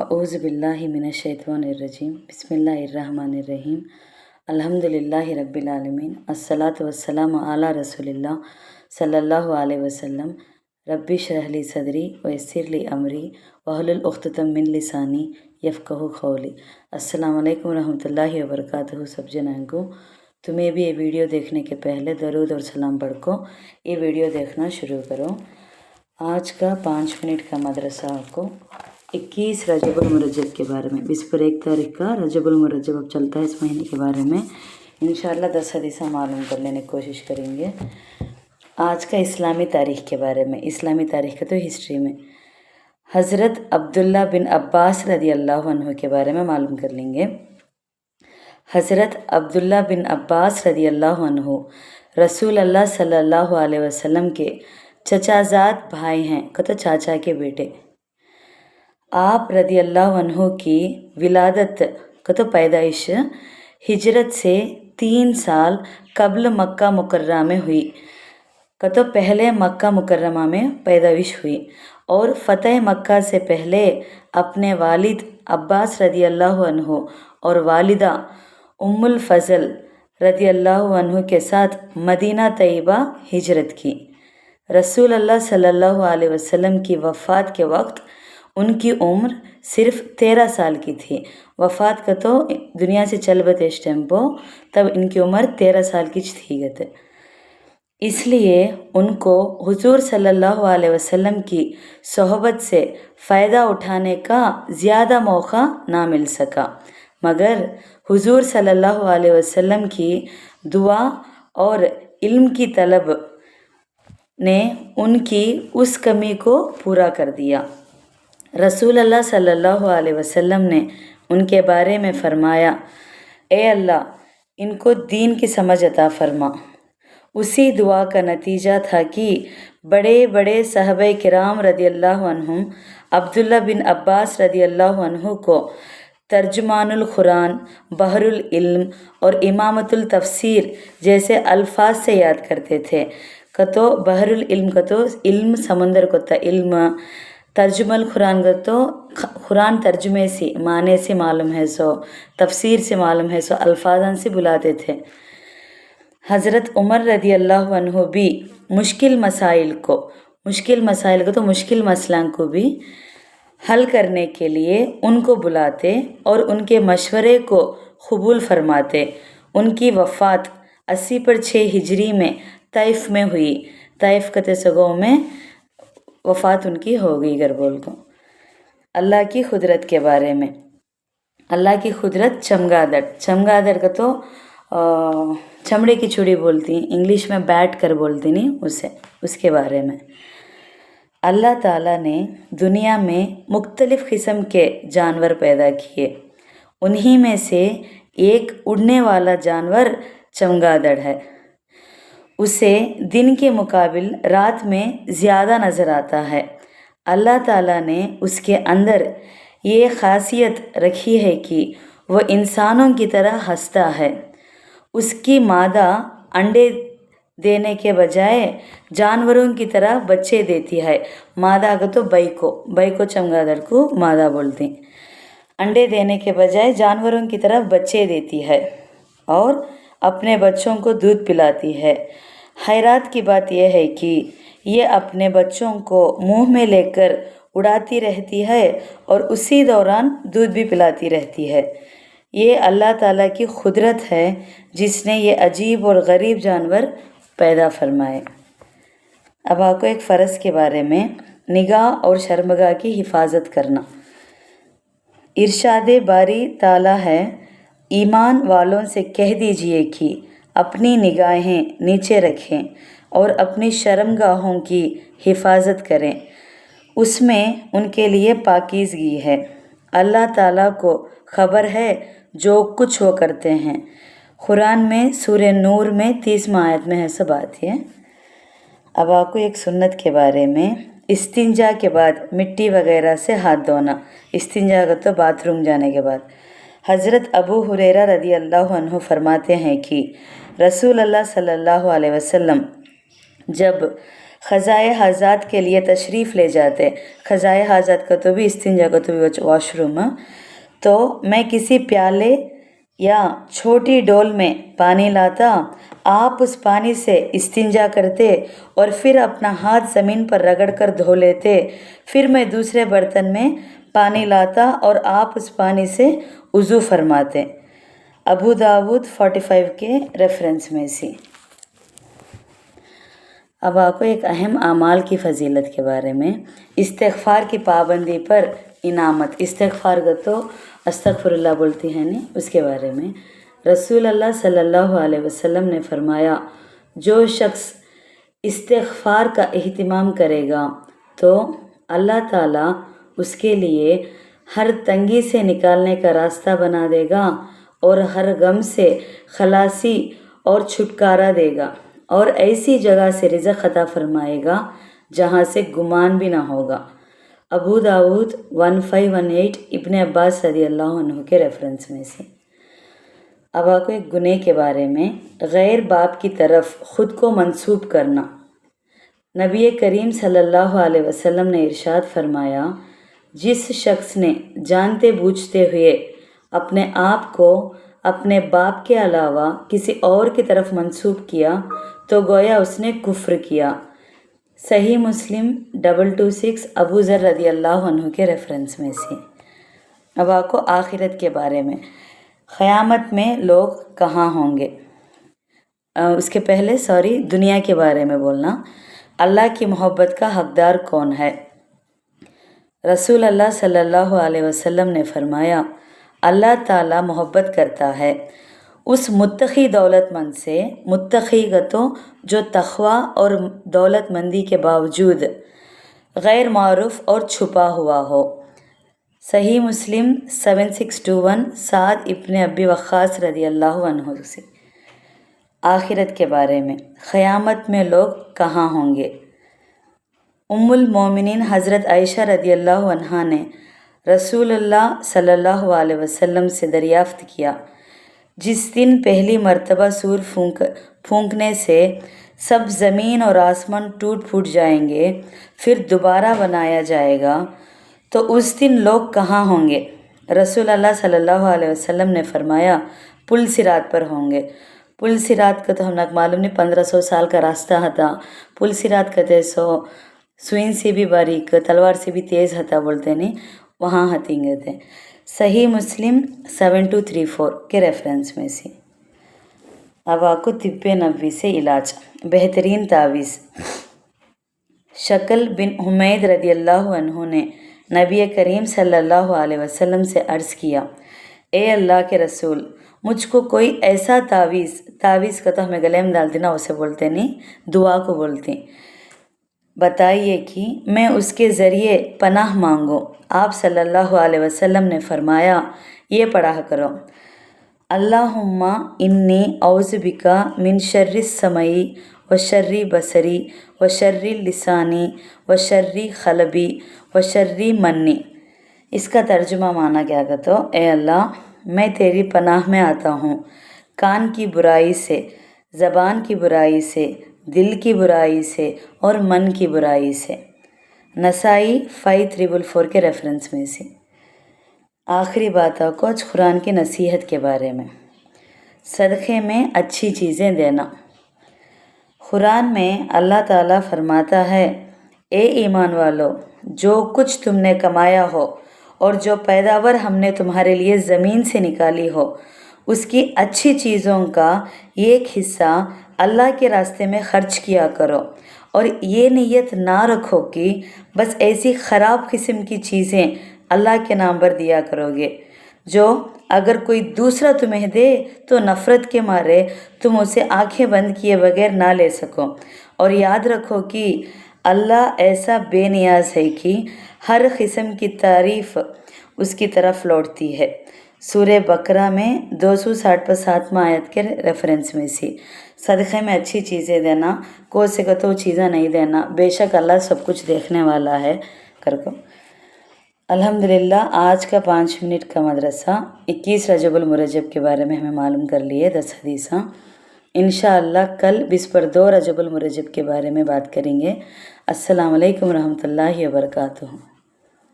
अऊज़ु बिल्लाहि मिनश्शैतानिर्रजीम बिस्मिल्लाहिर्रहमानिर्रहीम अल्हम्दुलिल्लाहि रब्बिल आलमीन अस्सलातु वस्सलामु अला रसूलिल्लाह सल्लल्लाहु अलैहि वसल्लम रब्बि इश्रह ली सदरी व यस्सिर ली अमरी वहलुल उक़्दतम मिन लिसानी यफ़क़हू क़ौली। अस्सलामु अलैकुम रहमतुल्लाहि व बरकातुहू। सब जनाओं को तुम्हें भी ये वीडियो देखने के पहले दरूद और सलाम पढ़ को ये वीडियो देखना शुरू करो। आज का 5 मिनट का मदरसा आपको 21 रजबुल मुरज्जब के बारे में, इस पर 1 तारीख का रजबुल मुरज्जब अब चलता है, इस महीने के बारे में इंशाअल्लाह 10 हदीसा मालूम कर लेने की कोशिश करेंगे। आज का इस्लामी तारीख़ के बारे में, इस्लामी तारीख़ का तो हिस्ट्री में हज़रत अब्दुल्ला बिन अब्बास रदी अल्लाह अन्हु के बारे में मालूम कर लेंगे। हज़रत अब्दुल्ला बिन अब्बास रदी अल्लाह अन्हु रसूल अल्लाह सल्लल्लाहु अलैहि वसल्लम के चचाजाद भाई हैं, तो चाचा के बेटे। आप रदी अल्लाह अन्हु की विलादत तो पैदाइश हिजरत से 3 साल कबल मक्का मुकर्रमा में हुई, तो पहले मक्का मुकर्रमा में पैदाइश हुई और फ़तह मक्का से पहले अपने वालिद अब्बास रदी अल्लाह अन्हु और वालिदा उम्मुल फ़ज़ल रदी अल्लाह अन्हु के साथ मदीना तैयबा हिजरत की। रसूल अल्लाह सल्लल्लाहु अलैहि वसल्लम की वफ़ात के वक्त उनकी उम्र सिर्फ 13 साल की थी। वफ़ात का तो दुनिया से चल बते इस टेम्पो, तब इनकी उम्र 13 साल की थी गए। इसलिए उनको हुजूर सल्लल्लाहु अलैहि वसल्लम की सोहबत से फ़ायदा उठाने का ज़्यादा मौका ना मिल सका, मगर हुजूर सल्लल्लाहु अलैहि वसल्लम की दुआ और इल्म की तलब ने उनकी उस कमी को पूरा कर दिया। रसूल अल्लाह सल्लल्लाहु अलैहि वसल्लम ने उनके बारे में फरमाया, ए अल्लाह इनको दीन की समझ अता फरमा। उसी दुआ का नतीजा था कि बड़े बड़े सहाबे किराम रदी अल्लाह अन्हुम अब्दुल्ला बिन अब्बास रदी अल्लाह अन्हु को तर्जुमानुल कुरान, बहरुल इल्म और इमामतुल तफसीर जैसे अल्फाज से याद करते थे। तो बहरुल इल्म का तो इल्म समुंदर को था इल्म, तर्जुमल कुरान का तो कुरान तर्जुमे से माने से मालूम है, सो तफसीर से मालूम है, सो अल्फाजन से बुलाते थे। हज़रत उमर रदी अल्लाह अन्हु भी मुश्किल मसाइल को तो मुश्किल मसला को भी हल करने के लिए उनको बुलाते और उनके मशवरे को कबूल फरमाते। उनकी वफ़ात 80/6 हिजरी में ताइफ में हुई। ताइफ कते सगों में वफ़ात उनकी हो गई गरबोल को। अल्लाह की खुदरत के बारे में, अल्लाह की खुदरत चमगादड़ का तो चमड़े की चूड़ी बोलती, इंग्लिश में बैट कर बोलती नहीं उसे, उसके बारे में अल्लाह ताला ने दुनिया में मुख्तलिफ़ किस्म के जानवर पैदा किए। उन्हीं में से एक उड़ने वाला जानवर चमगादड़ है। उसे दिन के मुकाबिल रात में ज़्यादा नज़र आता है। अल्लाह ताला ने उसके अंदर ये ख़ासियत रखी है कि वह इंसानों की तरह हंसता है। उसकी मादा अंडे देने के बजाय जानवरों की तरह बच्चे देती है। मादा का तो बई को चमगादड़ को मादा बोलते हैं। अंडे देने के बजाय जानवरों की तरह बच्चे देती है और अपने बच्चों को दूध पिलाती है। हैरत की बात यह है कि ये अपने बच्चों को मुंह में लेकर उड़ाती रहती है और उसी दौरान दूध भी पिलाती रहती है। ये अल्लाह ताला की खुदरत है जिसने ये अजीब और गरीब जानवर पैदा फरमाए। अब आपको एक फ़र्ज़ के बारे में, निगाह और शर्मगाह की हिफाजत करना। इरशादे बारी ताला है, ईमान वालों से कह दीजिए कि अपनी निगाहें नीचे रखें और अपनी शर्मगाहों की हिफाजत करें, उसमें उनके लिए पाकीज़गी है। अल्लाह ताला को खबर है जो कुछ वो करते हैं। कुरान में सूरह नूर में 30 आयत में है सब बात है। अब आपको एक सुन्नत के बारे में, इस्तिंजा के बाद मिट्टी वगैरह से हाथ धोना। इस्तिंजा का तो बाथरूम जाने के बाद। हज़रत अबू हुरैरा रदी अल्लाह अन्हु फरमाते हैं कि रसूल अल्लाह सल्लल्लाहु अलैहि वसल्लम जब خزائے حاجات کے لیے تشریف لے جاتے، خزائے حاجات کا تو بھی استنجا کا تو بھی واش روم، تو میں کسی پیالے یا چھوٹی ڈول میں پانی لاتا، آپ اس پانی سے استنجا کرتے اور پھر اپنا ہاتھ زمین پر رگڑ کر دھو لیتے، پھر میں دوسرے برتن میں پانی لاتا اور آپ اس پانی سے وضو فرماتے۔ ابو داود 45 کے ریفرنس میں سے۔ اب آپ کو ایک اہم اعمال کی فضیلت کے بارے میں، استغفار کی پابندی پر انعامت، استغفار کا تو استغفر اللہ بولتی ہے نہیں، اس کے بارے میں رسول اللہ صلی اللہ علیہ وسلم نے فرمایا، جو شخص استغفار کا اہتمام کرے گا تو اللہ تعالیٰ اس کے لیے ہر تنگی سے نکالنے کا راستہ بنا دے گا اور ہر غم سے خلاصی اور چھٹکارا دے گا، اور ایسی جگہ سے رزق عطا فرمائے گا جہاں سے گمان بھی نہ ہوگا۔ ابو داود 1518 ابن عباس رضی اللہ عنہ کے ریفرنس میں سے۔ اب آپ کو ایک گناہ کے بارے میں، غیر باپ کی طرف خود کو منسوب کرنا۔ نبی کریم صلی اللہ علیہ وسلم نے ارشاد فرمایا، جس شخص نے جانتے بوجھتے ہوئے اپنے آپ کو اپنے باپ کے علاوہ کسی اور کی طرف منسوب کیا تو گویا اس نے کفر کیا۔ صحیح مسلم 226 ابو ذر رضی اللہ عنہ کے ریفرنس میں سے۔ اب آپ کو آخرت کے بارے میں، قیامت میں لوگ کہاں ہوں گے، اس کے پہلے دنیا کے بارے میں بولنا، اللہ کی محبت کا حقدار کون ہے؟ رسول اللہ صلی اللہ علیہ وسلم نے فرمایا، اللہ تعالیٰ محبت کرتا ہے اس متقی دولت مند سے، متقی کا تو جو تقوی اور دولت مندی کے باوجود غیر معروف اور چھپا ہوا ہو۔ صحیح مسلم 7621 سعد ابن ابی وقاص رضی اللہ عنہ سے۔ آخرت کے بارے میں، قیامت میں لوگ کہاں ہوں گے؟ ام المومنین حضرت عائشہ رضی اللہ عنہا نے رسول اللہ صلی اللہ علیہ وسلم سے دریافت کیا، جس دن پہلی مرتبہ سور پھونکنے سے سب زمین اور آسمان ٹوٹ پھوٹ جائیں گے، پھر دوبارہ بنایا جائے گا، تو اس دن لوگ کہاں ہوں گے؟ رسول اللہ صلی اللہ علیہ وسلم نے فرمایا، پل صراط پر ہوں گے۔ پل صراط کا تو ہم لوگ معلوم نہیں، 1500 سال کا راستہ تھا۔ پل صراط کہتے سوئن سے بھی باریک، تلوار سے بھی تیز ہتا بولتے نہیں، وہاں ہتیں گے تھے۔ صحیح مسلم 7234 کے ریفرنس میں سے۔ اب آپ کو طب نبوی سے علاج، بہترین تعویذ۔ شکل بن حمید رضی اللہ عنہ نے نبی کریم صلی اللہ علیہ وسلم سے عرض کیا، اے اللہ کے رسول، مجھ کو کوئی ایسا تعویذ کا تو ہمیں گلے میں ڈال دینا، اسے بولتے نہیں، دعا کو بولتے، بتائیے کہ میں اس کے ذریعے پناہ مانگوں۔ آپ صلی اللہ علیہ وسلم نے فرمایا، یہ پڑھا کرو، اللہم انی اعوذ بک من شر السمعی و شر بصری و شر لسانی و شر قلبی و شر منی۔ اس کا ترجمہ معنی کیا کہتے ہو؟ اے اللہ، میں تیری پناہ میں آتا ہوں کان کی برائی سے، زبان کی برائی سے، دل کی برائی سے اور من کی برائی سے۔ نسائی 5444 کے ریفرنس میں سے۔ آخری بات آپ کو آج قرآن کی نصیحت کے بارے میں، صدقے میں اچھی چیزیں دینا۔ قرآن میں اللہ تعالیٰ فرماتا ہے، اے ایمان والو، جو کچھ تم نے کمایا ہو اور جو پیداوار ہم نے تمہارے لیے زمین سے نکالی ہو، اس کی اچھی چیزوں کا ایک حصہ اللہ کے راستے میں خرچ کیا کرو، اور یہ نیت نہ رکھو کہ بس ایسی خراب قسم کی چیزیں اللہ کے نام پر دیا کرو گے جو اگر کوئی دوسرا تمہیں دے تو نفرت کے مارے تم اسے آنکھیں بند کیے بغیر نہ لے سکو، اور یاد رکھو کہ اللہ ایسا بے نیاز ہے کہ ہر قسم کی تعریف اس کی طرف لوٹتی ہے۔ سورہ بقرہ میں 267 آیت کے ریفرنس میں سے۔ صدقے میں اچھی چیزیں دینا، کو سے تو چیزیں نہیں دینا، بے شک اللہ سب کچھ دیکھنے والا ہے کر کو۔ الحمدللہ آج کا 5 منٹ کا مدرسہ 21 رجب المرجب کے بارے میں ہمیں معلوم کر لیے 10 حدیثاں۔ انشاءاللہ کل 20/2 رجب المرجب کے بارے میں بات کریں گے۔ السلام علیکم ورحمۃ اللہ وبرکاتہ۔